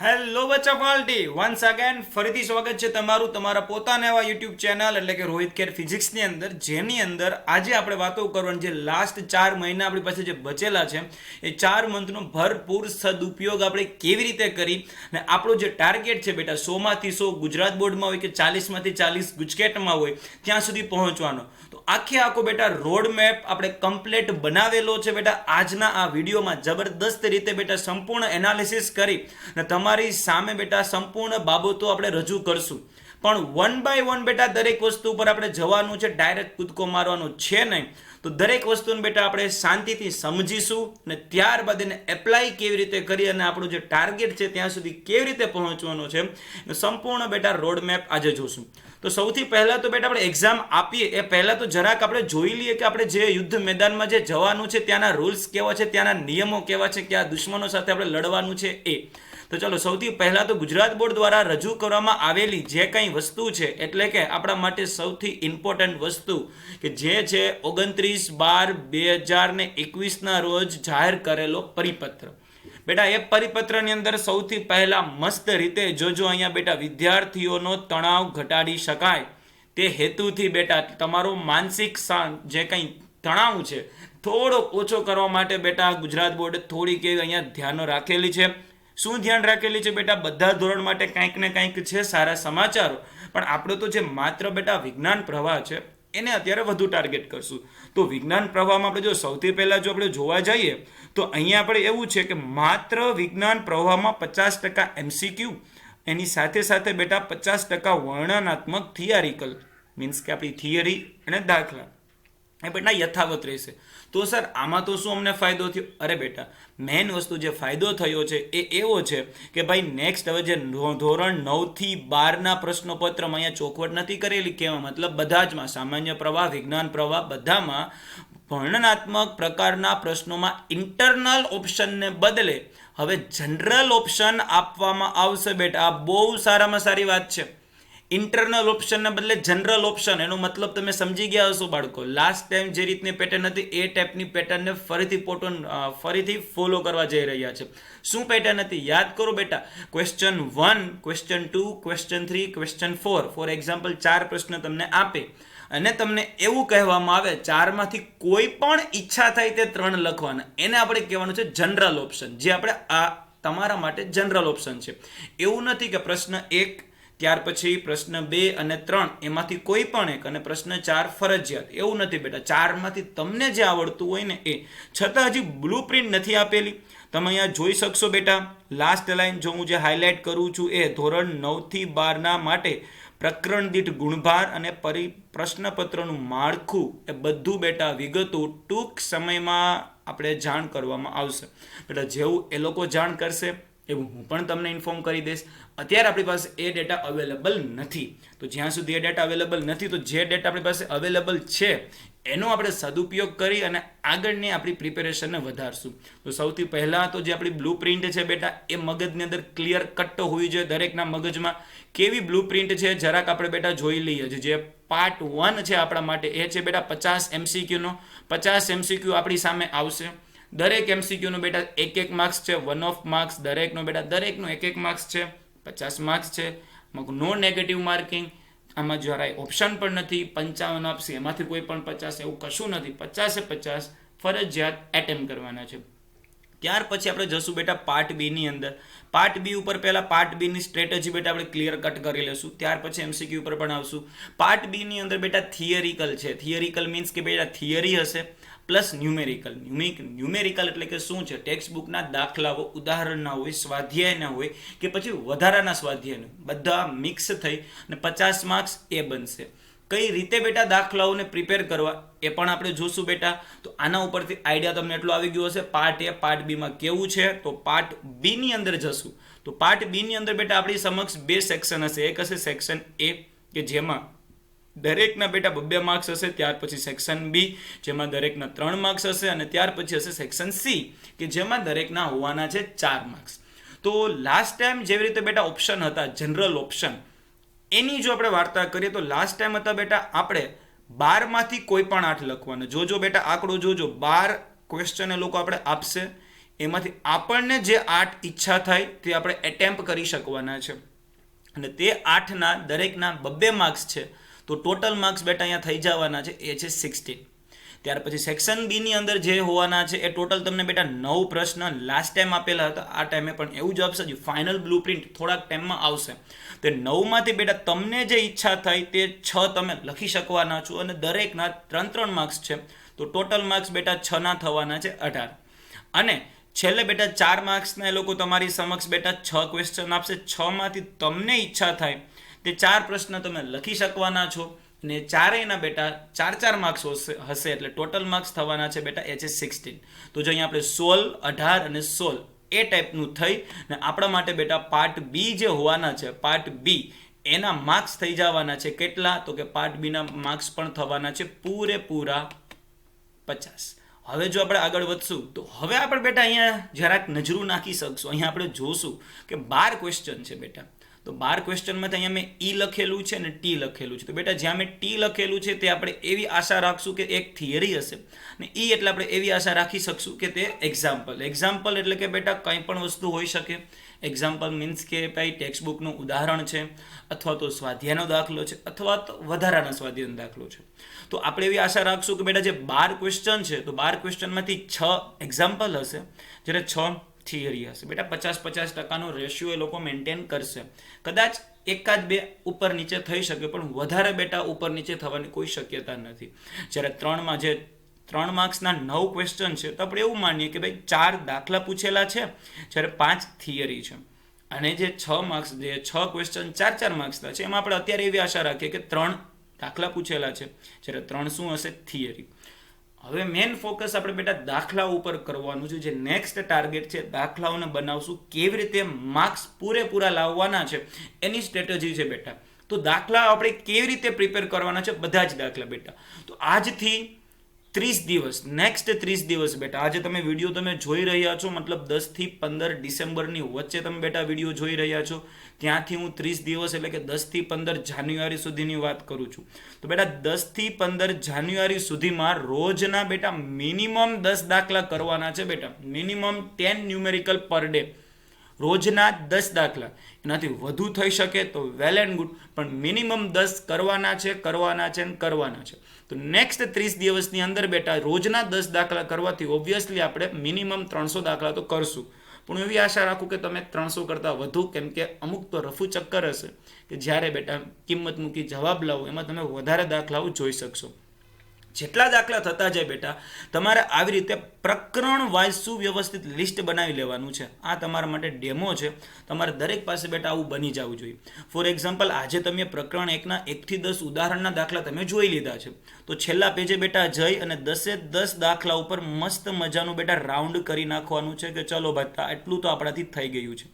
Hello બચ્ચા party once again ફરીથી સ્વાગત છે તમારું તમારા પોતાના એવા યુટ્યુબ ચેનલ એટલે કે રોહિત કેર ફિઝિક્સની અંદર, જેની અંદર આજે આપણે વાતો કરવાની જે લાસ્ટ 4 મહિના આપણી પાસે જે બચેલા છે એ 4 મંથનો ભરપૂર સદુપયોગ આપણે કેવી રીતે કરી અને આપણો જે ટાર્ગેટ છે બેટા 100માંથી 100 ગુજરાત બોર્ડમાં હોય કે 40માંથી 40 ગુજકેટમાં હોય ત્યાં સુધી પહોંચવાનો. તો આખો બેટા રોડ મેપ આપણે કમ્પ્લીટ બનાવેલો છે બેટા. આજના આ વિડીયોમાં જબરદસ્ત રીતે બેટા સંપૂર્ણ એનાલિસિસ કરી અને તમારી સામે બેટા સંપૂર્ણ બાબતો આપણે રજૂ કરશું. પણ વન બાય વન બેટા દરેક વસ્તુ ઉપર આપણે જવાનું છે, ડાયરેક્ટ કૂદકો મારવાનો છે નહીં. તો દરેક વસ્તુને બેટા આપણે શાંતિથી સમજીશું અને ત્યારબાદ એને એપ્લાય કેવી રીતે કરી અને આપણું જે ટાર્ગેટ છે ત્યાં સુધી કેવી રીતે પહોંચવાનું છે સંપૂર્ણ બેટા રોડ મેપ આજે જોશું. તો સૌથી પહેલા તો બેટા આપણે એક્ઝામ આપીએ એ પહેલા તો જરાક આપણે જોઈ લઈએ કે આપણે જે યુદ્ધ મેદાનમાં જે જવાનું છે ત્યાંના રૂલ્સ કેવા છે, ત્યાંના નિયમો કેવા છે, કયા દુશ્મનો સાથે આપણે લડવાનું છે એ. તો ચલો સૌથી પહેલા તો ગુજરાત બોર્ડ દ્વારા રજૂ કરવામાં આવેલી જે કંઈ વસ્તુ છે એટલે કે આપણા માટે સૌથી ઇમ્પોર્ટન્ટ વસ્તુ કે જે છે 29/12/2021 રોજ જાહેર કરેલો પરિપત્ર. બેટા એ પરિપત્રની અંદર સૌથી પહેલા મસ્ત રીતે જોજો અહીંયા બેટા વિદ્યાર્થીઓનો તણાવ ઘટાડી શકાય તે હેતુથી બેટા તમારો માનસિક જે કંઈ તણાવ છે થોડો ઓછો કરવા માટે બેટા ગુજરાત બોર્ડે થોડીક એવી અહીંયા ધ્યાનો રાખેલી છે. શું ધ્યાન રાખેલી છે બેટા? બધા ધોરણ માટે કંઈક ને કંઈક છે સારા સમાચારો, પણ આપણો તો જે માત્ર બેટા વિજ્ઞાન પ્રવાહ છે એને અત્યારે વધુ ટાર્ગેટ કરશું. તો વિજ્ઞાન પ્રવાહમાં આપણે જો સૌથી પહેલા જો આપણે જોવા જઈએ તો અહીંયા આપણે એવું છે કે માત્ર વિજ્ઞાન પ્રવાહમાં 50% MCQ, એની સાથે સાથે બેટા 50% વર્ણનાત્મક થિયરિકલ મીન્સ કે આપણી થિયરી અને દાખલા એ બેટા યથાવત રહેશે. તો સર આમાં તો શું અમને ફાયદો થયો? અરે બેટા મેઇન વસ્તુ જે ફાયદો થયો છે એ એવો છે કે ભાઈ નેક્સ્ટ હવે જે ધોરણ 9 થી 12ના પ્રશ્નપત્રમાં અહીંયા ચોખવટ નથી કરેલી, કહેવા મતલબ બધા જમાં સામાન્ય પ્રવાહ, વિજ્ઞાન પ્રવાહ બધામાં વર્ણનાત્મક પ્રકારના પ્રશ્નોમાં ઇન્ટરનલ ઓપ્શનને બદલે હવે જનરલ ઓપ્શન આપવામાં આવશે બેટા. આ બહુ સારામાં સારી વાત છે. ઇન્ટરનલ ઓપ્શનને બદલે જનરલ ઓપ્શન, એનો મતલબ તમે સમજી ગયા હશો બાળકો. લાસ્ટ ટાઈમ જે રીતની પેટર્ન હતી એ ટાઈપની પેટર્નને ફરીથી ફોલો કરવા જઈ રહ્યા છે. શું પેટર્ન હતી યાદ કરો બેટા? Question 1, question 2, question 3, question 4. For example 4 પ્રશ્ન તમને આપે અને તમને એવું કહેવામાં આવે 4માંથી કોઈ પણ ઈચ્છા થાય તે 3 લખવાના, એને આપણે કહેવાનું છે જનરલ ઓપ્શન, જે આપણે આ તમારા માટે જનરલ ઓપ્શન છે. એવું નથી કે પ્રશ્ન 1 ત્યાર પછી પ્રશ્ન 2 અને 3 એમાંથી કોઈ પણ એક અને પ્રશ્ન 4 ફરજિયાત, એવું નથી બેટા. 4માંથી તમને જે આવડતું હોય ને એ. છતાં હજી બ્લુ પ્રિન્ટ નથી આપેલી. તમે અહીંયા જોઈ શકશો બેટા લાસ્ટ લાઈન જો હું જે હાઇલાઇટ કરું છું એ ધોરણ 9 થી 12ના માટે પ્રકરણ દીઠ ગુણભાર અને પ્રશ્નપત્રનું માળખું એ બધું બેટા વિગતો ટૂંક સમયમાં આપણે જાણ કરવામાં આવશે બેટા. જેવું એ લોકો જાણ કરશે એવું હું પણ તમને ઇન્ફોર્મ કરી દઈશ. અત્યારે આપણી પાસે એ ડેટા અવેલેબલ નથી, તો જ્યાં સુધી એ ડેટા અવેલેબલ નથી તો જે ડેટા આપણી પાસે અવેલેબલ છે એનો આપણે સદુપયોગ કરી અને આગળની આપણી પ્રિપેરેશનને વધારશું. તો સૌથી પહેલાં તો જે આપણી બ્લુ પ્રિન્ટ છે બેટા એ મગજની અંદર ક્લિયર કટ હોવી જોઈએ દરેકના મગજમાં. કેવી બ્લુ પ્રિન્ટ છે જરાક આપણે બેટા જોઈ લઈએ. જે પાર્ટ 1 છે આપણા માટે એ છે બેટા 50 MCQનો. 50 MCQ આપણી સામે આવશે. દરેક MCQનો બેટા 1 માર્ક્સ છે, 1 ઓફ માર્ક્સ દરેકનો બેટા દરેકનો 1 માર્ક્સ છે, 50 માર્ક્સ છે. નો નેગેટિવ માર્કિંગ, આમાં જરાય ઓપ્શન પણ નથી. 55 આપશે એમાંથી કોઈ પણ 50 એવું કશું નથી. 50 ફરજિયાત એટેમ્પ કરવાના છે. ત્યાર પછી આપણે જશું બેટા પાર્ટ બી ની અંદર. પાર્ટ બી ઉપર પહેલા પાર્ટ બી ની સ્ટ્રેટેજી બેટા આપણે ક્લિયર કટ કરી લેશું. ત્યાર પછી MCQ ઉપર પણ આવશું. પાર્ટ બી ની અંદર બેટા થિયરિકલ છે. થિયરિકલ મીન્સ કે બેટા થિયરી હશે પ્લસ ન્યુમેરિકલ. ન્યુમેરિકલ એટલે કે શું છે? ટેક્સ્ટ બુકના દાખલાઓ, ઉદાહરણના હોય, સ્વાધ્યાયના હોય કે પછી વધારાના સ્વાધ્યાયના, બધા મિક્સ થઈ અને 50 માર્ક્સ એ બનશે. કઈ રીતે બેટા દાખલાઓને પ્રિપેર કરવા એ પણ આપણે જોશું બેટા. તો આના ઉપરથી આઈડિયા તમને એટલો આવી ગયો હશે પાર્ટ એ પાર્ટ બીમાં કેવું છે. તો પાર્ટ બી ની અંદર જશું. તો પાર્ટ બી ની અંદર બેટા આપણી સમક્ષ 2 સેક્શન હશે. એક હશે સેક્શન એ કે જેમાં દરેકના બેટા 2 માર્ક્સ હશે. ત્યાર પછી સેક્શન બી જેમાં દરેકના 3 માર્ક્સ હશે અને ત્યાર પછી હશે સેક્શન સી કે જેમાં દરેકના હોવાના છે 4 માર્ક્સ. તો લાસ્ટ ટાઈમ જેવી રીતે બેટા ઓપ્શન હતા જનરલ ઓપ્શન, એની જો આપણે વાર્તા કરીએ તો લાસ્ટ ટાઈમ હતા બેટા આપણે 12માંથી કોઈ પણ 8 લખવાના. જોજો બેટા આંકડો જોજો, 12 ક્વેશ્ચન એ લોકો આપણે આપશે, એમાંથી આપણને જે 8 ઈચ્છા થાય તે આપણે એટેમ્પ કરી શકવાના છે, અને તે 8ના દરેકના 2 માર્ક્સ છે, તો ટોટલ માર્ક્સ બેટા અહીંયા થઈ જવાના છે એ છે 16. ત્યાર પછી સેક્શન બી ની અંદર જે હોવાના છે એ ટોટલ તમને બેટા 9 પ્રશ્ન લાસ્ટ ટાઈમ આપેલા હતા, આ ટાઈમે પણ એવું જ આપશે. ફાઇનલ બ્લુપ્રિન્ટ થોડાક ટાઈમમાં આવશે. તે 9માંથી બેટા તમને જે ઈચ્છા થાય તે 6 તમે લખી શકવાના છો, અને દરેકના 3 માર્ક્સ છે, તો ટોટલ માર્ક્સ બેટા 6ના થવાના છે 18. અને છેલ્લે બેટા 4 માર્ક્સના એ લોકો તમારી સમક્ષ બેટા 6 ક્વેશ્ચન આપશે. 6માંથી તમને ઈચ્છા થાય તે 4 પ્રશ્ન તમે લખી શકવાના છો, અને ચારેયના બેટા 4 માર્ક્સ હશે, એટલે ટોટલ માર્ક્સ થવાના છે બેટા એ છે 16. તો જો અહીંયા આપણે 16, 18 અને 16 એ ટાઈપનું થઈ ને આપણા માટે બેટા પાર્ટ બી જે હોવાના છે, પાર્ટ બી એના માર્ક્સ થઈ જવાના છે કેટલા, તો કે પાર્ટ બીના માર્ક્સ પણ થવાના છે પૂરેપૂરા 50. હવે જો આપણે આગળ વધશું તો હવે આપણે બેટા અહીંયા જરાક નજરું નાખી શકશું. અહીંયા આપણે જોશું કે 12 ક્વેશ્ચન છે બેટા, તો 12 ક્વેશ્ચનમાં અહીંયા મેં ઈ લખેલું છે અને ટી લખેલું છે. તો બેટા જ્યાં મેં ટી લખેલું છે તે આપણે એવી આશા રાખશું કે એક થિયરી હશે, અને ઈ એટલે આપણે એવી આશા રાખી શકશું કે તે એક્ઝામ્પલ એટલે કે બેટા કંઈ પણ વસ્તુ હોઈ શકે. એક્ઝામ્પલ મીન્સ કે ભાઈ ટેક્સ્ટ બુકનું ઉદાહરણ છે, અથવા તો સ્વાધ્યાયનો દાખલો છે, અથવા તો વધારાના સ્વાધ્યાયનો દાખલો છે. તો આપણે એવી આશા રાખશું કે બેટા જે 12 ક્વેશ્ચન છે, તો 12 ક્વેશ્ચનમાંથી 6 એક્ઝામ્પલ હશે, જ્યારે 6 થિયરી હશે. બેટા 50-50% રેશિયો એ લોકો મેન્ટેન કરશે. કદાચ એકાદ બે ઉપર નીચે થઈ શકે, પણ વધારે બેટા ઉપર નીચે થવાની કોઈ શક્યતા નથી. જ્યારે 3માં જે 3 માર્ક્સના 9 ક્વેશ્ચન છે, તો આપણે એવું માનીએ કે ભાઈ 4 દાખલા પૂછેલા છે, જ્યારે 5 થિયરી છે, અને જે 6 માર્ક્સ જે 6 ક્વેશ્ચન 4 માર્ક્સના છે, એમાં આપણે અત્યારે એવી આશા રાખીએ કે 3 દાખલા પૂછેલા છે, જ્યારે 3 શું હશે, થિયરી. હવે મેન ફોકસ આપણે બેટા દાખલા ઉપર કરવાનું છે. જે નેક્સ્ટ ટાર્ગેટ છે, દાખલાઓને બનાવશું, કેવી રીતે માર્ક્સ પૂરેપૂરા લાવવાના છે એની સ્ટ્રેટેજી છે બેટા. તો દાખલા આપણે કેવી રીતે પ્રિપેર કરવાના છે, બધા જ દાખલા બેટા. તો આજથી 30 દિવસ, નેક્સ્ટ 30 દિવસ બેટા, આજે તમે વિડીયો તમે જોઈ રહ્યા છો, મતલબ 10 થી 15 ડિસેમ્બરની વચ્ચે તમે બેટા વિડીયો જોઈ રહ્યા છો, ત્યાંથી હું 30 દિવસ એટલે કે 10 થી 15 જાન્યુઆરી સુધીની વાત કરું છું. તો બેટા 10 થી 15 જાન્યુઆરી સુધીમાં રોજના બેટા મિનિમમ 10 દાખલા કરવાના છે બેટા, મિનિમમ 10 ન્યુમેરિકલ પર ડે, રોજના 10 દાખલા. એનાથી વધુ થઈ શકે તો વેલ એન્ડ ગુડ, પણ મિનિમમ 10 કરવાના છે. તો નેક્સ્ટ 30 દિવસની અંદર બેટા રોજના 10 દાખલા કરવાથી ઓબ્વિયસલી આપણે મિનિમમ 300 દાખલા તો કરશું. પણ હું એવી આશા રાખું કે તમે 300 કરતાં વધુ, કેમ કે અમુક તો રફુ ચક્કર હશે કે જ્યારે બેટા કિંમત મૂકી જવાબ લાવો, એમાં તમે વધારે દાખલાઓ જોઈ શકશો. જેટલા દાખલા થતા જાય બેટા, તમારે આવી રીતે પ્રકરણ વાઇઝ સુવ્યવસ્થિત લિસ્ટ બનાવી લેવાનું છે. આ તમારા માટે ડેમો છે, તમારે દરેક પાસે બેટા આવું બની જવું જોઈએ. ફોર એક્ઝામ્પલ, આજે તમે પ્રકરણ 1ના 1 થી 10 ઉદાહરણના દાખલા તમે જોઈ લીધા છે, તો છેલ્લા પેજે બેટા જઈ અને 10 દાખલા ઉપર મસ્ત મજાનું બેટા રાઉન્ડ કરી નાખવાનું છે કે ચલો ભાઈ એટલું તો આપણાથી થઈ ગયું છે.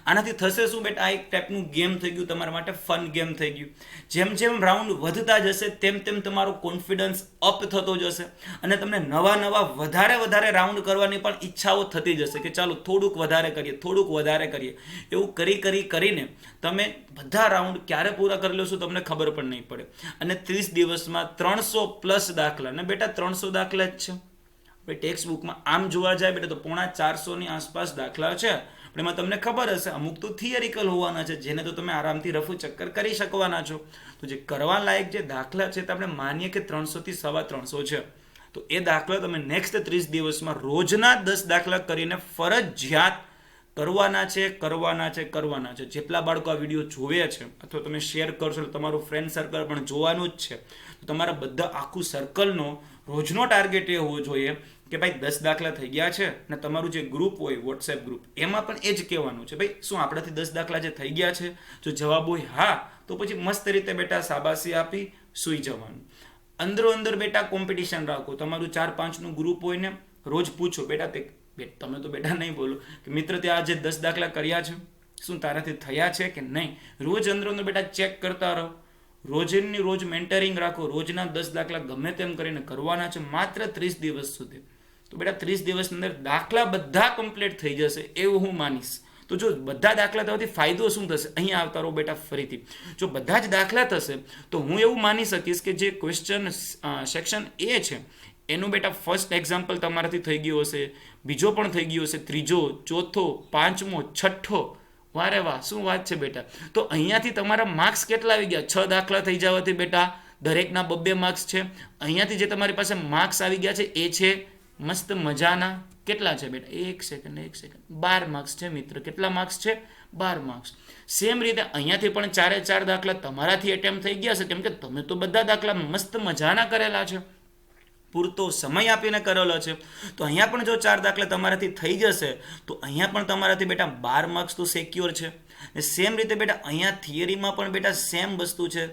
આનાથી થશે શું બેટા, આ એક ટાઈપનું ગેમ થઈ ગયું, તમારા માટે ફન ગેમ થઈ ગયું. જેમ જેમ રાઉન્ડ વધતા જશે તેમ તેમ તમારો કોન્ફિડન્સ અપ થતો જશે, અને તમને નવા વધારે રાઉન્ડ કરવાની પણ ઈચ્છાઓ થતી જશે કે ચાલો થોડુંક વધારે કરીએ. એવું કરીને તમે બધા રાઉન્ડ ક્યારે પૂરા કરી લેશો તમને ખબર પણ નહીં પડે. અને 30 દિવસમાં 300+ દાખલા, ને બેટા 300 દાખલા જ છે. આપણે ટેક્સ્ટ બુકમાં આમ જોવા જાય બેટા તો 450ની આસપાસ દાખલા છે, પણ એમાં તમને ખબર હશે અમુક તો થિયરિકલ હોવાના છે, જેને તો તમે આરામથી રફુ ચક્કર કરી શકવાના છો. તો જે કરવા લાયક જે દાખલા છે, તો આપણે માનીએ કે 300 થી 350 છે, તો એ દાખલા તમે નેક્સ્ટ 30 દિવસમાં રોજના 10 દાખલા કરીને ફરજિયાત કરવાના છે. જેટલા બાળકો આ વિડીયો જોવે છે, અથવા તમે શેર કરશો તો તમારું ફ્રેન્ડ સર્કલ પણ જોવાનું જ છે. તો તમારા બધા આખું સર્કલનો રોજનો ટાર્ગેટ એ હોવો જોઈએ કે ભાઈ 10 દાખલા થઈ ગયા છે, ને તમારું જે ગ્રુપ હોય વોટ્સએપ ગ્રુપ, એમાં પણ એ જ કહેવાનું છે ભાઈ શું આપણાથી 10 દાખલા જે થઈ ગયા છે. જો જવાબ હોય હા, તો પછી મસ્ત રીતે બેટા શાબાશી આપી સૂઈ જવાનું. અંદર બેટા કોમ્પિટિશન રાખો. તમારું 4-5નું ગ્રુપ હોય ને, રોજ પૂછો બેટા તમે તો બેટા નહીં બોલો કે મિત્ર તે આજે 10 દાખલા કર્યા છે, શું તારાથી થયા છે કે નહીં. રોજ અંદર બેટા ચેક કરતા રહો. રોજની રોજ મેન્ટરિંગ રાખો. રોજના 10 દાખલા ગમે તેમ કરીને કરવાના છે, માત્ર 30 દિવસ સુધી. તો બેટા 30 દિવસની અંદર દાખલા બધા કમ્પ્લીટ થઈ જશે એવું હું માનીશ. તો જો બધા દાખલા થવાથી ફાયદો શું થશે, અહીંયા આવતા રહો બેટા ફરીથી. જો બધા જ દાખલા થશે તો હું એવું માની શકીશ કે જે ક્વેશ્ચન સેક્શન એ છે એનું બેટા ફર્સ્ટ એક્ઝામ્પલ તમારાથી થઈ ગયું હશે, બીજો પણ થઈ ગયો હશે, ત્રીજો, ચોથો, પાંચમો, છઠ્ઠો. વારે વાહ, શું વાત છે બેટા. તો અહીંયાથી તમારા માર્ક્સ કેટલા આવી ગયા? 6 દાખલા થઈ જવાથી બેટા દરેકના 2-2 માર્ક્સ છે. અહીંયાથી જે તમારી પાસે માર્ક્સ આવી ગયા છે એ છે મસ્ત મજાના કેટલા છે બેટા? એક સેકન્ડ 12 માર્ક્સ છે મિત્ર. કેટલા માર્ક્સ છે? 12 માર્ક્સ. સેમ રીતે અહીંયાથી પણ 4 દાખલા તમારાથી એટેમ્પ થઈ ગયા છે, કેમ કે તમે તો બધા દાખલા મસ્ત મજાના કરેલા છે, પૂરતો સમય આપીને કરેલો છે. તો અહીંયા પણ જો 4 દાખલા તમારાથી થઈ જશે તો અહીંયા પણ તમારાથી બેટા 12 માર્ક્સ તો સિક્યોર છે. સેમ રીતે બેટા અહીંયા થિયરીમાં પણ બેટા સેમ વસ્તુ છે.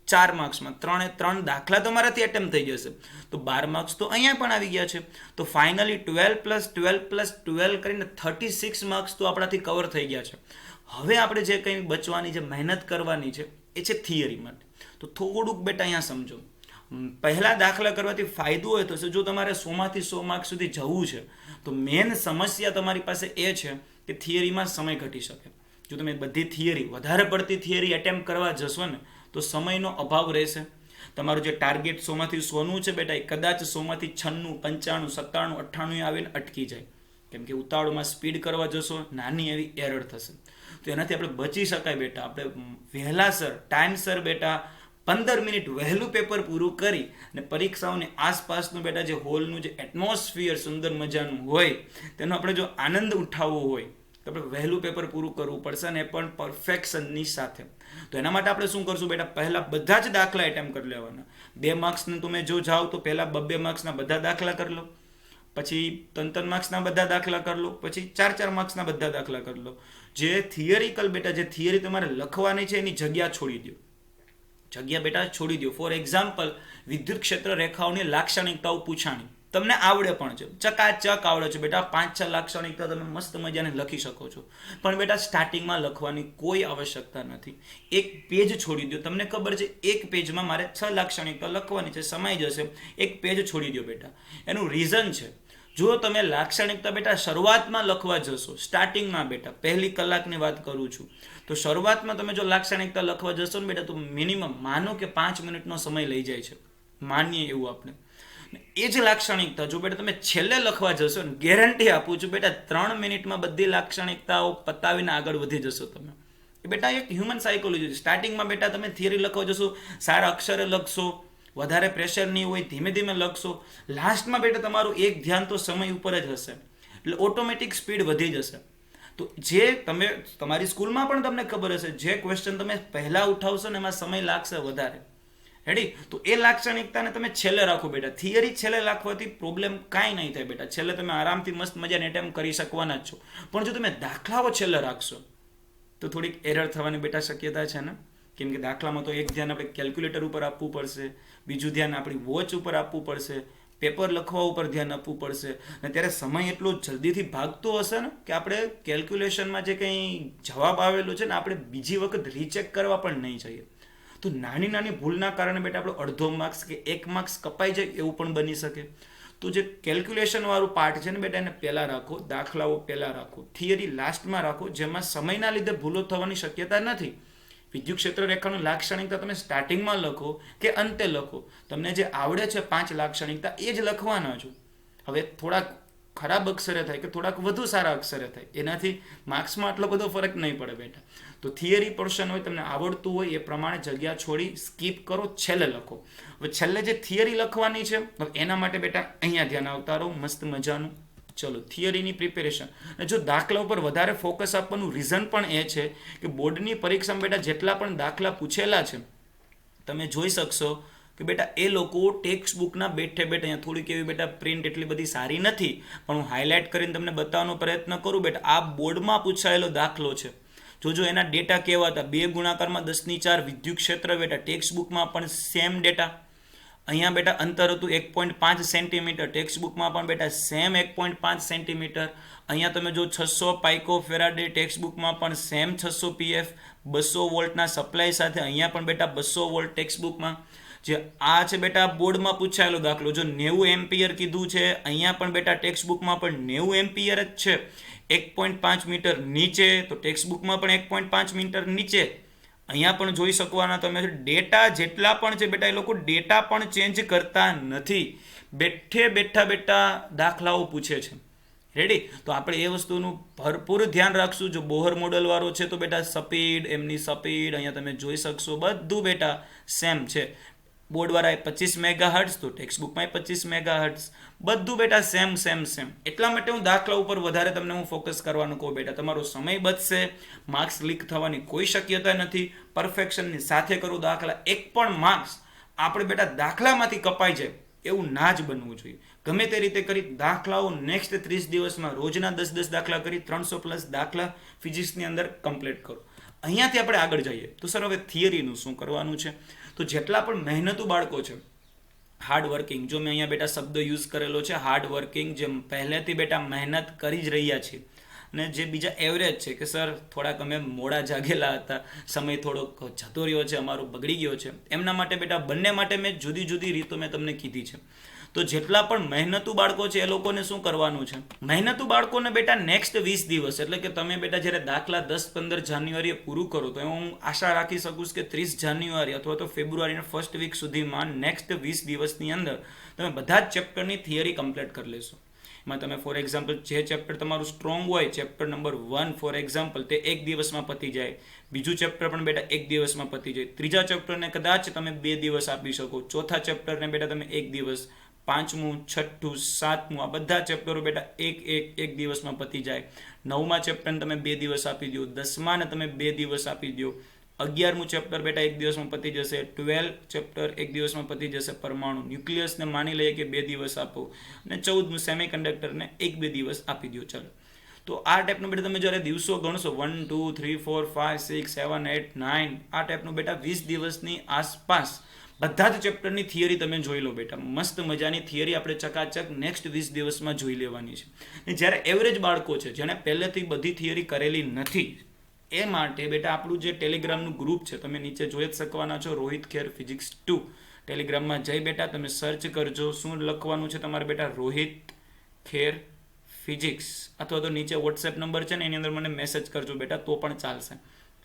4 માર્ક્સમાં 3 દાખલા તમારાથી એટેમ્પ થઈ જશે તો 12 માર્ક્સ તો અહીંયા પણ આવી ગયા છે. તો ફાઇનલી 12 કરીને 36 માર્ક્સ તો આપણાથી કવર થઈ ગયા છે. હવે આપણે જે કંઈ બચવાની જે મહેનત કરવાની છે એ છે થિયરી માટે. તો થોડુંક બેટા અહીંયા સમજો. પહેલા દાખલા કરવાથી ફાયદો એ થશે, જો તમારે 100માંથી 100 માર્ક્સ સુધી જવું છે તો મેન સમસ્યા તમારી પાસે એ છે કે થિયરીમાં સમય ઘટી શકે. જો તમે બધી થિયરી, વધારે પડતી થિયરી એટેમ્પ કરવા જશો ને તો સમયનો અભાવ રહેશે. તમારું જે ટાર્ગેટ 100માંથી 100નું છે બેટા એ કદાચ 100માંથી 96, 95, 97, 98 આવીને અટકી જાય, કેમ કે ઉતાવળમાં સ્પીડ કરવા જશો, નાની એવી એરર થશે. તો એનાથી આપણે બચી શકાય બેટા. આપણે વહેલાસર, ટાઈમસર બેટા 15 મિનિટ વહેલું પેપર પૂરું કરી અને પરીક્ષાઓની આસપાસનું બેટા જે હોલનું જે એટમોસ્ફિયર સુંદર મજાનું હોય તેનો આપણે જો આનંદ ઉઠાવવો હોય તો આપણે વહેલું પેપર પૂરું કરવું પડશે, અને એ પણ પરફેક્શનની સાથે. તો એના માટે આપણે શું કરશું બેટા? પહેલાં બધા જ દાખલા એટેમ્પ કરી લેવાના. 2 માર્ક્સને તમે જો જાઓ તો પહેલાં 2-2 માર્ક્સના બધા દાખલા કરી લો, પછી 3-3 માર્ક્સના બધા દાખલા કરી લો, પછી 4-4 માર્ક્સના બધા દાખલા કરી લો. જે થિયરિકલ બેટા, જે થિયરી તમારે લખવાની છે એની જગ્યા છોડી દો. જગ્યા બેટા છોડી દો. ફોર એક્ઝામ્પલ, વિદ્યુત ક્ષેત્ર રેખાઓની લાક્ષણિકતાઓ પૂછાણી, તમને આવડે પણ છે, ચકાચક આવડે છે બેટા. 5-6 લાક્ષણિકતા તમે મસ્ત મજાને લખી શકો છો. પણ બેટા સ્ટાર્ટિંગમાં લખવાની કોઈ આવશ્યકતા નથી. એક પેજ છોડી દો. તમને ખબર છે એક પેજમાં મારે 6 લાક્ષણિકતા લખવાની છે, સમાઈ જશે. એક પેજ છોડી દો બેટા. એનું રીઝન છે, જો તમે લાક્ષણિકતા બેટા શરૂઆતમાં લખવા જશો, સ્ટાર્ટિંગમાં બેટા પહેલી કલાકની વાત કરું છું, તો શરૂઆતમાં તમે જો લાક્ષણિકતા લખવા જશો ને બેટા તો મિનિમમ માનો કે 5 મિનિટનો સમય લઈ જાય છે, માનીએ એવું આપણે. એ જ લાક્ષણિકતા જો બેટા તમે છેલ્લે લખવા જશો ને, ગેરંટી આપું છું બેટા 3 મિનિટમાં બધી લાક્ષણિકતાઓ પતાવીને આગળ વધી જશો તમે. એ બેટા એક હ્યુમન સાયકોલોજી છે. સ્ટાર્ટિંગમાં બેટા તમે થિયરી લખવા જશો, સારા અક્ષરે લખશો, વધારે પ્રેશર નહીં હોય, ધીમે ધીમે લખશો. લાસ્ટમાં બેટા તમારું એક ધ્યાન તો સમય ઉપર જ હશે, એટલે ઓટોમેટિક સ્પીડ વધી જશે. તો જે તમે તમારી સ્કૂલમાં પણ તમને ખબર હશે, જે ક્વેશ્ચન તમે પહેલાં ઉઠાવશો ને એમાં સમય લાગશે વધારે. રેડી? તો એ લાક્ષણિકતાને તમે છેલ્લે રાખો બેટા. થિયરી છેલ્લે રાખવાથી પ્રોબ્લેમ કાંઈ નહીં થાય બેટા. છેલ્લે તમે આરામથી મસ્ત મજાને એટેમ્પ કરી શકવાના જ છો. પણ જો તમે દાખલાઓ છેલ્લે રાખશો તો થોડીક એરર થવાની બેટા શક્યતા છે ને. કેમ કે દાખલામાં તો એક ધ્યાન આપણે કેલ્ક્યુલેટર ઉપર આપવું પડશે, બીજું ધ્યાન આપણી વોચ ઉપર આપવું પડશે, પેપર લખવા ઉપર ધ્યાન આપવું પડશે. અને ત્યારે સમય એટલો જલ્દીથી ભાગતો હશે ને કે આપણે કેલ્ક્યુલેશનમાં જે કંઈ જવાબ આવેલો છે ને આપણે બીજી વખત રીચેક કરવા પણ નહીં જઈએ. તો નાની નાની ભૂલના કારણે બેટા આપણો અડધો માર્ક્સ કે 1 માર્ક્સ કપાઈ જાય એવું પણ બની શકે. તો જે કેલ્ક્યુલેશન વાળું પાર્ટ છે ને બેટા એને પહેલાં રાખો, દાખલાઓ પહેલાં રાખો, થિયરી લાસ્ટમાં રાખો, જેમાં સમયના લીધે ભૂલો થવાની શક્યતા નથી. વિદ્યુત ક્ષેત્ર રેખાનું લાક્ષણિકતા તમે સ્ટાર્ટિંગમાં લખો કે અંતે લખો, તમને જે આવડે છે 5 લાક્ષણિકતા એ જ લખવાના છો. હવે થોડાક ખરાબ અક્ષરે થાય કે થોડાક વધુ સારા અક્ષરે થાય, એનાથી માર્ક્સમાં આટલો બધો ફરક નહીં પડે બેટા. તો થિયરી પોર્શન હોય, તમને આવડતું હોય એ પ્રમાણે જગ્યા છોડી સ્કીપ કરો, છેલ્લે લખો. હવે છેલ્લે જે થિયરી લખવાની છે એના માટે બેટા અહીંયા ધ્યાન આવતા રહો મસ્ત મજાનું. ચલો, થિયરીની પ્રિપેરેશન. અને જો દાખલા ઉપર વધારે ફોકસ આપવાનું રીઝન પણ એ છે કે બોર્ડની પરીક્ષામાં બેટા જેટલા પણ દાખલા પૂછેલા છે તમે જોઈ શકશો કે બેટા એ લોકો ટેક્સ્ટ બુકના બેઠે બેઠે, અહીંયા થોડીક એવી બેટા પ્રિન્ટ એટલી બધી સારી નથી પણ હું હાઇલાઇટ કરીને તમને બતાવવાનો પ્રયત્ન કરું બેટા. આ બોર્ડમાં પૂછાયેલો દાખલો છે, જોજો એના ડેટા કેવા હતા. 2 ગુણાકારમાં 10⁴ વિદ્યુત ક્ષેત્ર બેટા ટેક્સ્ટ બુકમાં પણ સેમ ડેટા. અહીંયા બેટા અંતર હતું 1.5 સેન્ટીમીટર, ટેક્સ્ટ બુકમાં પણ બેટા સેમ 1.5 સેન્ટીમીટર. અહીંયા તમે જો 600 પાઇકો ફેરાડે, ટેક્સ્ટ બુકમાં પણ સેમ 600 પીએફ, 200 વોલ્ટના સપ્લાય સાથે અહીંયા પણ બેટા 200 વોલ્ટ ટેક્સ્ટ બુકમાં. જે આ છે બેટા બોર્ડમાં પૂછાયેલો દાખલો, જો 90 એમ્પિયર કીધું છે, અહીંયા પણ બેટા ટેક્સ્ટ બુકમાં પણ 90 એમ્પિયર જ છે. 1.5 મીટર નીચે તો ટેક્સ્ટ બુકમાં પણ 1.5 મીટર નીચે. અહીંયા પણ જોઈ શકવાના તમે ડેટા જેટલા પણ છે બેટા એ લોકો ડેટા પણ ચેન્જ કરતા નથી, બેઠા દાખલાઓ પૂછે છે. રેડી? તો આપણે એ વસ્તુનું ભરપૂર ધ્યાન રાખશું. જો બોહર મોડલ વાળો છે તો બેટા સ્પીડ, એમની સ્પીડ અહીંયા તમે જોઈ શકશો બધું બેટા સેમ છે. બોર્ડવાળાએ 25 મેગાહર્ટ્ઝ તો ટેક્સ્ટબુકમાં 25 મેગાહર્ટ્ઝ, બધું બેટા સેમ. એટલા માટે હું દાખલા ઉપર વધારે તમને હું ફોકસ કરવાનું કહું બેટા. તમારો સમય બચશે, માર્ક્સ લીક થવાની કોઈ શક્યતા નથી. પરફેક્શનની સાથે કરું દાખલા, એક પણ માર્ક્સ આપણે બેટા દાખલામાંથી કપાઈ જાય એવું ના જ બનવું જોઈએ. ગમે તે રીતે કરી દાખલાઓ નેક્સ્ટ 30 દિવસમાં રોજના 10 દાખલા કરી 300+ દાખલા ફિઝિક્સની અંદર કમ્પ્લીટ કરો. અહીંયાથી આપણે આગળ જઈએ તો સર હવે થિયરીનું શું કરવાનું છે? તો જેટલા પણ મહેનતુ બાળકો છે, હાર્ડ વર્કિંગ, જો મેં અહીંયા બેટા શબ્દ યુઝ કરેલો છે હાર્ડ વર્કિંગ, જેમ પહેલેથી બેટા મહેનત કરી જ રહ્યા છે, અને જે બીજા એવરેજ છે કે સર થોડાક અમે મોડા જાગેલા હતા, સમય થોડોક જતો રહ્યો છે, અમારો બગડી ગયો છે, એમના માટે બેટા બંને માટે મેં જુદી જુદી રીતો મેં તમને કીધી છે. તો જેટલા પણ મહેનતુ બાળકો છે એ લોકોને શું કરવાનું છે? મહેનતુ બાળકોને બેટા નેક્સ્ટ 20 દિવસ એટલે કે તમે બેટા જ્યારે દાખલા 10-15 જાન્યુઆરીએ પૂરું કરો તો હું આશા રાખી શકું કે 30 જાન્યુઆરી અથવા તો ફેબ્રુઆરીના ફર્સ્ટ વીક સુધીમાં નેક્સ્ટ 20 દિવસની અંદર તમે બધા જ ચેપ્ટરની થિયરી કમ્પ્લીટ કરી લેશો. એમાં તમે ફોર એક્ઝામ્પલ જે ચેપ્ટર તમારું સ્ટ્રોંગ હોય, ચેપ્ટર નંબર 1 ફોર એક્ઝામ્પલ, તે 1 દિવસમાં પતી જાય. બીજું ચેપ્ટર પણ બેટા 1 દિવસમાં પતી જાય. ત્રીજા ચેપ્ટરને કદાચ તમે 2 દિવસ આપી શકો. ચોથા ચેપ્ટરને બેટા તમે 1 દિવસ, પાંચમું, છઠ્ઠું, સાતમું, આ બધા ચેપ્ટરો બેટા એક દિવસમાં પતી જાય. નવમા ચેપ્ટરને તમે 2 દિવસ આપી દો. 10માને તમે 2 દિવસ આપી દો. 11મું ચેપ્ટર બેટા 1 દિવસમાં પતી જશે. 12 ચેપ્ટર 1 દિવસમાં પતી જશે. પરમાણુ ન્યુક્લિયસને માની લઈએ કે 2 દિવસ આપો, અને 14મું સેમિકન્ડક્ટરને 1-2 દિવસ આપી દો. ચલો, તો આ ટાઈપનું બેટા તમે જ્યારે દિવસો ગણશો 1 2 3 4 5 6 7 8 9, આ ટાઈપનું બેટા 20 દિવસની આસપાસ બધા જ ચેપ્ટરની થિયરી તમે જોઈ લો બેટા. મસ્ત મજાની થિયરી આપણે ચકાચક નેક્સ્ટ 20 દિવસમાં જોઈ લેવાની છે. જ્યારે એવરેજ બાળકો છે જેને પહેલેથી બધી થિયરી કરેલી નથી, એ માટે બેટા આપણું જે ટેલિગ્રામનું ગ્રુપ છે તમે નીચે જોઈ જ શકવાના છો, રોહિત ખેર ફિઝિક્સ 2. ટેલિગ્રામમાં જઈ બેટા તમે સર્ચ કરજો. શું લખવાનું છે તમારે બેટા? રોહિત ખેર ફિઝિક્સ, અથવા તો નીચે વોટ્સએપ નંબર છે ને એની અંદર મને મેસેજ કરજો બેટા તો પણ ચાલશે.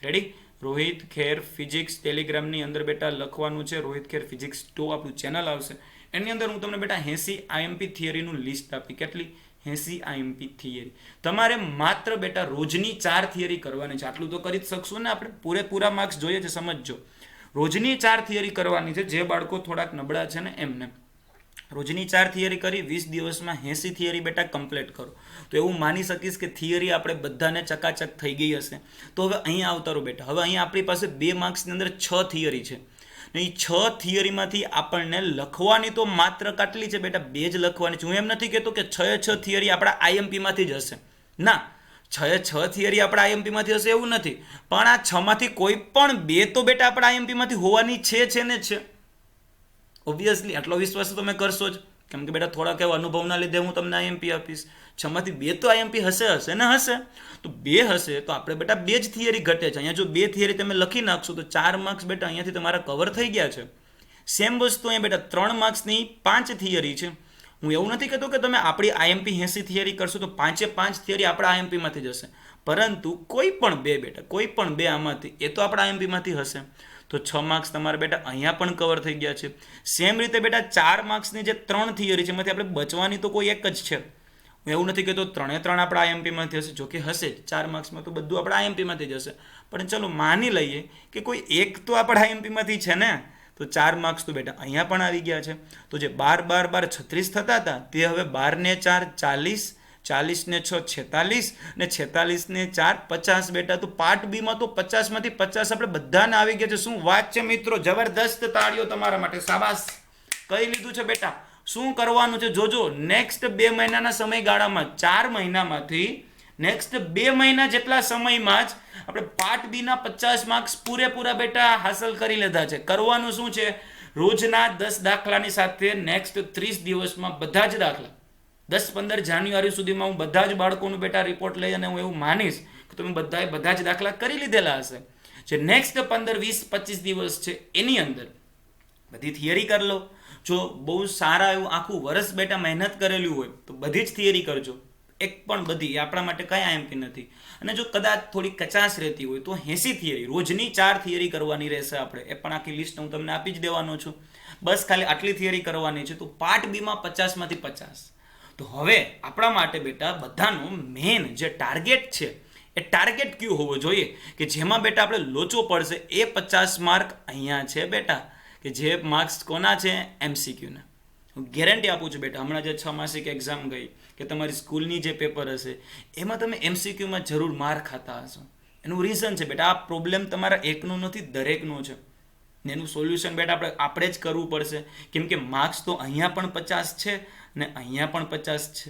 રેડી? રોહિત ખેર ફિઝિક્સ ટેલિગ્રામની અંદર બેટા લખવાનું છે રોહિત ખેર ફિઝિક્સ 2, આપણું ચેનલ આવશે. એની અંદર હું તમને બેટા 80 IMP થિયરીનું લિસ્ટ આપી. કેટલી? 80 IMP થિયરી. તમારે માત્ર બેટા રોજની 4 થિયરી કરવાની છે. આટલું તો કરી જ શકશું ને આપણે? પૂરેપૂરા માર્ક્સ જોઈએ છે, સમજજો. રોજની 4 થિયરી કરવાની છે. જે બાળકો થોડાક નબળા છે ને એમને રોજની 4 થિયરી કરી 20 દિવસમાં 80 થિયરી બેટા કમ્પ્લીટ કરો. તો એવું માની શકીશ કે થિયરી આપણે બધાને ચકાચક થઈ ગઈ હશે. તો હવે અહીંયા આવતા રહો બેટા. હવે અહીંયા આપણી પાસે 2 માર્ક્સની અંદર 6 થિયરી છે. ને એ 6 થિયરીમાંથી આપણને લખવાની તો માત્ર કેટલી છે બેટા? 2 જ લખવાની છે. હું એમ નથી કહેતો કે 6 થિયરી આપણા IMP-માંથી જ હશે. ના, 6 થિયરી આપણા IMP-માંથી હશે એવું નથી, પણ આ 6માંથી કોઈ પણ 2 તો બેટા આપણા IMP-માંથી હોવાની છે ને છે. ઓબ્વિયસલી આટલો વિશ્વાસ તો તમે કરશો જ, કેમ કે બેટા થોડાક એવા અનુભવના લીધે હું તમને IMP આપીશ. 6માંથી 2 તો IMP હશે ને હશે. તો 2 હશે તો આપણે બેટા 2 જ થિયરી ઘટે છે. અહીંયા જો 2 થિયરી તમે લખી નાખશો તો 4 માર્ક્સ બેટા અહીંયાથી તમારા કવર થઈ ગયા છે. સેમ વસ્તુ અહીંયા બેટા 3 માર્ક્સની 5 થિયરી છે. હું એવું નથી કહેતો કે તમે આપણી IMP 80 થિયરી કરશો તો 5 થિયરી આપણા IMP-માંથી જ હશે, પરંતુ કોઈ પણ 2 બેટા, કોઈ પણ 2 આમાંથી એ તો આપણા IMP-માંથી હશે. તો 6 માર્ક્સ તમારે બેટા અહીંયા પણ કવર થઈ ગયા છે. સેમ રીતે બેટા 4 માર્ક્સની જે 3 થિયરી છે એમાંથી આપણે બચવાની તો કોઈ એક જ છે. હું એવું નથી કહેતો 3 આપણા IMP-માંથી હશે, જોકે હશે 4 માર્ક્સમાં તો બધું આપણા IMP-માંથી જ હશે, પણ ચલો માની લઈએ કે કોઈ એક તો આપણા IMP-માંથી છે ને. તો 4 માર્ક્સ તો બેટા અહીંયા પણ આવી ગયા છે. તો જે 12 12 36 થતા હતા તે હવે 12 ને 4 40, 40 ને 6 46, ને 46 ને 4 50 બેટા. તો પાર્ટ બી માં તો 50માંથી 50 આપણે બધાને આવી ગયા છે. શું વાત છે મિત્રો? જબરદસ્ત તાળીઓ તમારા માટે, શાબાશ. કઈ લીધું છે બેટા? શું કરવાનું છે જોજો. નેક્સ્ટ 2 મહિનાના સમયગાળામાં, 4 મહિનામાંથી નેક્સ્ટ 2 મહિના જેટલા સમયમાં જ આપણે પાર્ટ બી ના 50 માર્ક્સ પૂરેપૂરા બેટા હાંસલ કરી લીધા છે. કરવાનું શું છે? રોજના 10 દાખલાની સાથે નેક્સ્ટ 30 દિવસમાં બધા જ દાખલા 10-15 જાન્યુઆરી સુધીમાં હું બધા જ બાળકોનું બેટા રિપોર્ટ લઈ અને હું એવું માનીશ કે તમે બધા જ દાખલા કરી લીધેલા હશે. જે નેક્સ્ટ 15 20 25 દિવસ છે એની અંદર બધી થિયરી કરી લો. જો બહુ સારા એવું આખું વર્ષ બેટા મહેનત કરેલું હોય તો બધી જ થિયરી કરજો. એક પણ બધી એ આપણા માટે કઈ આઈએમપી નથી. અને જો કદાચ થોડી કચાશ રહેતી હોય તો 80 થિયરી, રોજની 4 થિયરી કરવાની રહેશે આપણે. એ પણ આખી લિસ્ટ હું તમને આપી જ દેવાનો છું. બસ ખાલી આટલી થિયરી કરવાની છે. તો પાર્ટ બીમાં 50માંથી 50. તો હવે આપણા માટે બેટા બધાનો મેઇન જે ટાર્ગેટ છે એ ટાર્ગેટ કયું હોવો જોઈએ કે જેમાં બેટા આપણે લોચો પડશે. એ 50 માર્ક અહીંયા છે બેટા, કે જે માર્ક્સ કોના છે? MCQના. હું ગેરંટી આપું છું બેટા, હમણાં જે 6 માસિક એક્ઝામ ગઈ કે તમારી સ્કૂલની જે પેપર હશે એમાં તમે MCQમાં જરૂર માર ખાતા હશો. એનું રીઝન છે બેટા, આ પ્રોબ્લેમ તમારા એકનું નથી, દરેકનું છે. ને એનું સોલ્યુશન બેટા આપણે જ કરવું પડશે. કેમ કે માર્ક્સ તો અહીંયા પણ 50 છે ને અહીંયા પણ 50 છે.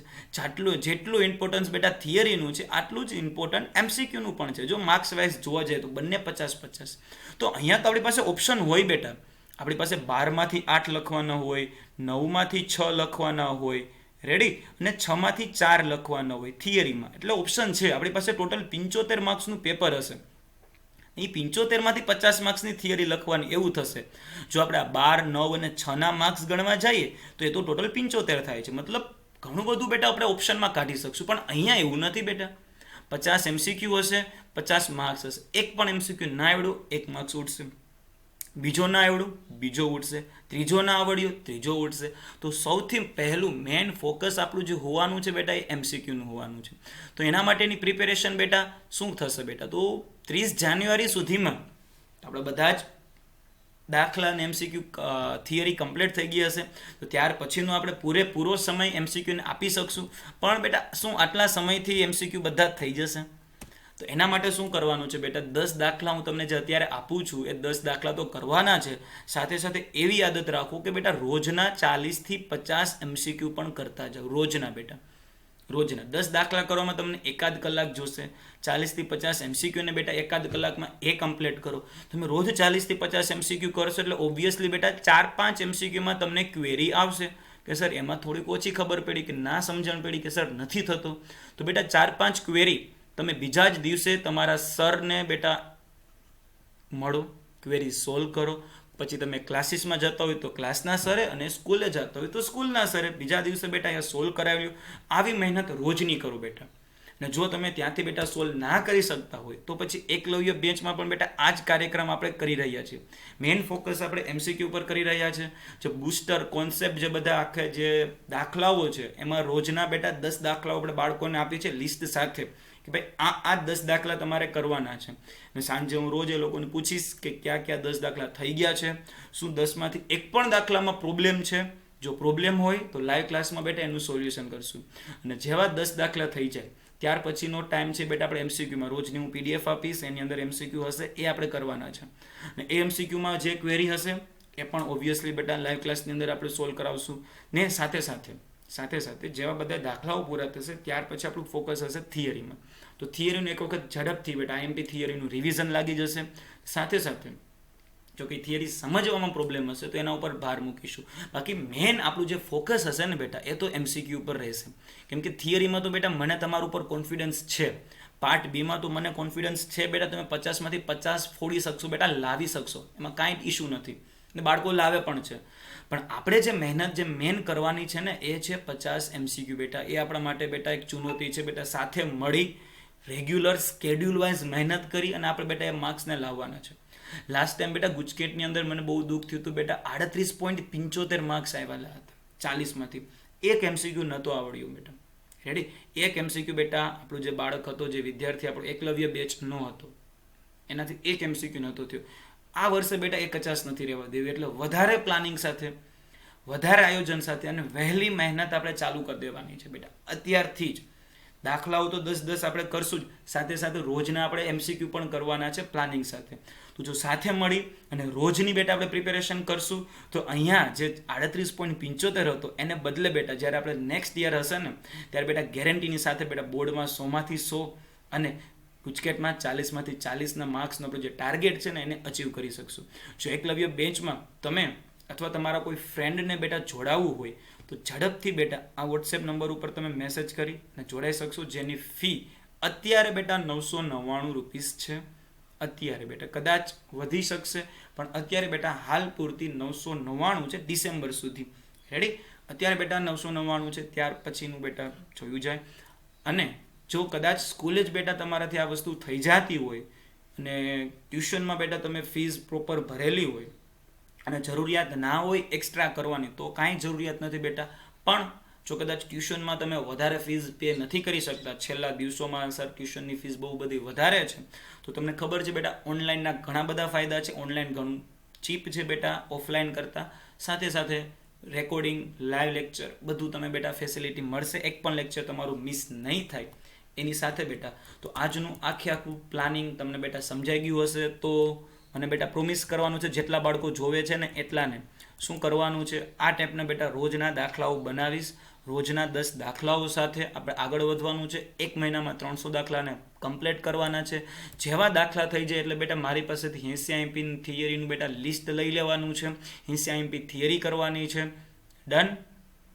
જેટલું ઇમ્પોર્ટન્સ બેટા થિયરીનું છે આટલું જ ઇમ્પોર્ટન્ટ MCQનું પણ છે. જો માર્ક્સ વાઇઝ જોવા જાય તો બંને 50-50. તો અહીંયા તો આપણી પાસે ઓપ્શન હોય બેટા. આપણી પાસે 12માંથી 8 લખવાના હોય, 9માંથી 6 લખવાના હોય, રેડી, અને 6માંથી 4 લખવાના હોય થિયરીમાં. એટલે ઓપ્શન છે. આપણી પાસે ટોટલ 75 માર્ક્સનું પેપર હશે. એ 75માંથી 50 માર્ક્સની થિયરી લખવાની એવું થશે. જો આપણે 12, 9 અને 6ના માર્ક્સ ગણવા જઈએ તો એ તો ટોટલ 75 થાય છે. મતલબ ઘણું બધું બેટા આપણે ઓપ્શનમાં કાઢી શકશું. પણ અહીંયા એવું નથી બેટા. 50 MCQ હશે, 50 માર્ક્સ હશે. એક પણ MCQ ના આવડ્યો, 1 માર્ક્સ ઉઠશે. બીજો ના આવડ્યું, બીજો ઉઠશે. ત્રીજો ના આવડ્યો, ત્રીજો ઉઠશે. તો સૌથી પહેલું મેઇન ફોકસ આપણું જે હોવાનું છે બેટા એ MCQનું હોવાનું છે. તો એના માટેની પ્રિપેરેશન બેટા શું થશે બેટા? તો 30 જાન્યુઆરી સુધીમાં આપણે બધા જ દાખલા અને MCQ થિયરી કમ્પ્લીટ થઈ ગઈ હશે. તો ત્યાર પછીનો આપણે પૂરેપૂરો સમય MCQને આપી શકશું. પણ બેટા શું આટલા સમયથી MCQ બધા જ થઈ જશે? તો એના માટે શું કરવાનું છે બેટા? 10 દાખલા હું તમને જે અત્યારે આપું છું એ 10 દાખલા તો કરવાના છે. સાથે સાથે એવી આદત રાખો કે બેટા રોજના 40થી 50 MCQ પણ કરતા જાઓ. રોજના બેટા, રોજના 10 દાખલા કરવામાં તમને 1.5 કલાક જોશે. 40થી 50 MCQ ને બેટા 1.5 કલાકમાં એ કમ્પ્લીટ કરો. તમે રોજ 40થી 50 MCQ કરશો એટલે ઓબ્વિયસલી બેટા 4-5 MCQમાં તમને ક્વેરી આવશે કે સર એમાં થોડીક ઓછી ખબર પડી, કે ના સમજણ પડી, કે સર નથી થતો. તો બેટા 4-5 ક્વેરી તમે બીજા જ દિવસે તમારા સરને બેટા મળો, ક્વેરી સોલ્વ કરો. પછી તમે ક્લાસીસમાં જતા હોય તો ક્લાસના સરે, અને સ્કૂલે જતા હોય તો સ્કૂલના સરે બીજા દિવસે બેટા અહીંયા સોલ્વ કરાવ્યું. આવી મહેનત રોજની કરો બેટા. ને જો તમે ત્યાંથી બેટા સોલ્વ ના કરી શકતા હોય તો પછી એકલવ્ય બેન્ચમાં પણ બેટા આ જ કાર્યક્રમ આપણે કરી રહ્યા છીએ. મેઇન ફોકસ આપણે MCQ ઉપર કરી રહ્યા છે. જે બૂસ્ટર કોન્સેપ્ટ જે બધા આખે જે દાખલાઓ છે એમાં રોજના બેટા 10 દાખલાઓ આપણે બાળકોને આપી છે લિસ્ટ સાથે, કે ભાઈ આ 10 દાખલા તમારે કરવાના છે. અને સાંજે હું રોજ એ લોકોને પૂછીશ કે ક્યાં 10 દાખલા થઈ ગયા છે, શું 10માંથી એક પણ દાખલામાં પ્રોબ્લેમ છે. જો પ્રોબ્લેમ હોય તો લાઈવ ક્લાસમાં બેટા એનું સોલ્યુશન કરશું. અને જેવા 10 દાખલા થઈ જાય ત્યાર પછીનો ટાઈમ છે બેટા આપણે MCQમાં. રોજની હું PDF આપીશ, એની અંદર MCQ હશે, એ આપણે કરવાના છે. અને એ MCQમાં જે ક્વેરી હશે એ પણ ઓબ્વિયસલી બેટા લાઈવ ક્લાસની અંદર આપણે સોલ્વ કરાવશું. ને સાથે સાથે જેવા બધા દાખલાઓ પૂરા થશે ત્યાર પછી આપણું ફોકસ હશે થિયરીમાં. તો થિયરીનું એક વખત ઝડપથી બેટા IMP થિયરીનું રિવિઝન લાગી જશે. સાથે જો કંઈ થિયરી સમજવામાં પ્રોબ્લેમ હશે તો એના ઉપર ભાર મૂકીશું. બાકી મેઇન આપણું જે ફોકસ હશે ને બેટા એ તો MCQ ઉપર રહેશે. કેમ કે થિયરીમાં તો બેટા મને તમારા ઉપર કોન્ફિડન્સ છે. પાર્ટ બીમાં તો મને કોન્ફિડન્સ છે બેટા તમે 50માંથી 50 ફોડી શકશો બેટા, લાવી શકશો. એમાં કાંઈ ઇશ્યુ નથી, ને બાળકો લાવે પણ છે. પણ આપણે જે મહેનત જે મેન કરવાની છે ને એ છે 50 MCQ બેટા. એ આપણા માટે બેટા એક ચુનૌતી છે બેટા. સાથે મળી રેગ્યુલર સ્કેડ્યુલ વાઇઝ મહેનત કરી અને આપણે બેટા એ માર્ક્સને લાવવાના છે. લાસ્ટ ટાઈમ બેટા ગુજકેટની અંદર મને બહુ દુઃખ થયું હતું બેટા. 38.75 માર્ક્સ આવેલા હતા 40માંથી. એક MCQ નહોતો આવડ્યું બેટા. રેડી? એક MCQ બેટા આપણું જે બાળક હતો, જે વિદ્યાર્થી આપણો એકલવ્ય બેચનો હતો, એનાથી એક MCQ નહોતો થયો. આ વર્ષે બેટા એ 50 નથી રહેવા દેવી. એટલે વધારે પ્લાનિંગ સાથે, વધારે આયોજન સાથે અને વહેલી મહેનત આપણે ચાલુ કરી દેવાની છે બેટા અત્યારથી જ. દાખલાઓ તો 10 આપણે કરશું જ, સાથે રોજના આપણે MCQ પણ કરવાના છે પ્લાનિંગ સાથે. તો જો સાથે મળી અને રોજની બેટા આપણે પ્રિપેરેશન કરશું તો અહીંયા જે 38.75 હતો એને બદલે બેટા જ્યારે આપણે નેક્સ્ટ યર હશે ને ત્યારે બેટા ગેરંટીની સાથે બેટા બોર્ડમાં 100માંથી 100 અને ગુજકેટમાં 40માંથી 40ના માર્ક્સનો આપણો જે ટાર્ગેટ છે ને એને અચીવ કરી શકશું. જો એકલવ્ય બેન્ચમાં તમે અથવા તમારા કોઈ ફ્રેન્ડને બેટા જોડાવવું હોય તો ઝડપથી બેટા આ WhatsApp નંબર ઉપર તમે મેસેજ કરી અને જોડાઈ શકશો. જેની ફી અત્યારે બેટા 999 રૂપીસ છે. અત્યારે બેટા કદાચ વધી શકશે પણ અત્યારે બેટા હાલ પૂરતી 999 છે ડિસેમ્બર સુધી. રેડી? અત્યારે બેટા 999 છે, ત્યાર પછીનું બેટા જોયું જાય. અને જો કદાચ સ્કૂલે જ બેટા તમારાથી આ વસ્તુ થઈ જતી હોય અને ટ્યુશનમાં બેટા તમે ફીસ પ્રોપર ભરેલી હોય અને જરૂરિયાત ના હોય એક્સ્ટ્રા કરવાની તો કાંઈ જરૂરિયાત નથી બેટા. પણ જો કદાચ ટ્યુશનમાં તમે વધારે ફીસ પે નથી કરી શકતા, છેલ્લા દિવસોમાં સર ટ્યુશનની ફીસ બહુ બધી વધારે છે, તો તમને ખબર છે બેટા ઓનલાઈનના ઘણા બધા ફાયદા છે. ઓનલાઈન ઘણું ચીપ છે બેટા ઓફલાઈન કરતાં. સાથે સાથે રેકોર્ડિંગ, લાઈવ લેક્ચર બધું તમે બેટા ફેસિલિટી મળશે. એક પણ લેક્ચર તમારું મિસ નહીં થાય. એની સાથે બેટા તો આજનું આખું પ્લાનિંગ તમને બેટા સમજાઈ ગયું હશે. તો મને બેટા પ્રોમિસ કરવાનું છે જેટલા બાળકો જોવે છે ને એટલાને શું કરવાનું છે, આ ટાઈપના બેટા રોજના દાખલાઓ બનાવીશ. રોજના 10 દાખલાઓ સાથે આપણે આગળ વધવાનું છે. 1 મહિનામાં 300 દાખલાને કમ્પ્લીટ કરવાના છે. જેવા દાખલા થઈ જાય એટલે બેટા મારી પાસેથી 80 IMP થિયરીનું બેટા લિસ્ટ લઈ લેવાનું છે. 80 IMP થિયરી કરવાની છે. ડન?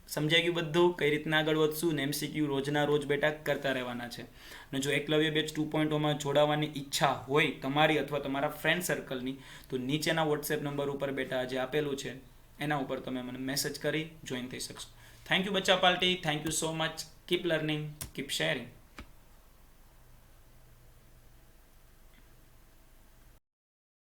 સમજાઈ ગયું બધું? કઈ રીતના આગળ વધશું ને MCQ રોજના રોજ બેટા કરતા રહેવાના છે. અને જો એકલવ્ય બેચ 2.0માં જોડાવાની ઈચ્છા હોય તમારી અથવા તમારા ફ્રેન્ડ સર્કલની, તો નીચેના વોટ્સએપ નંબર ઉપર બેટા જે આપેલું છે એના ઉપર તમે મને મેસેજ કરી જોઈન થઈ શકશો. થેન્ક યુ બચ્ચા party. Thank you so much. Keep learning, keep sharing.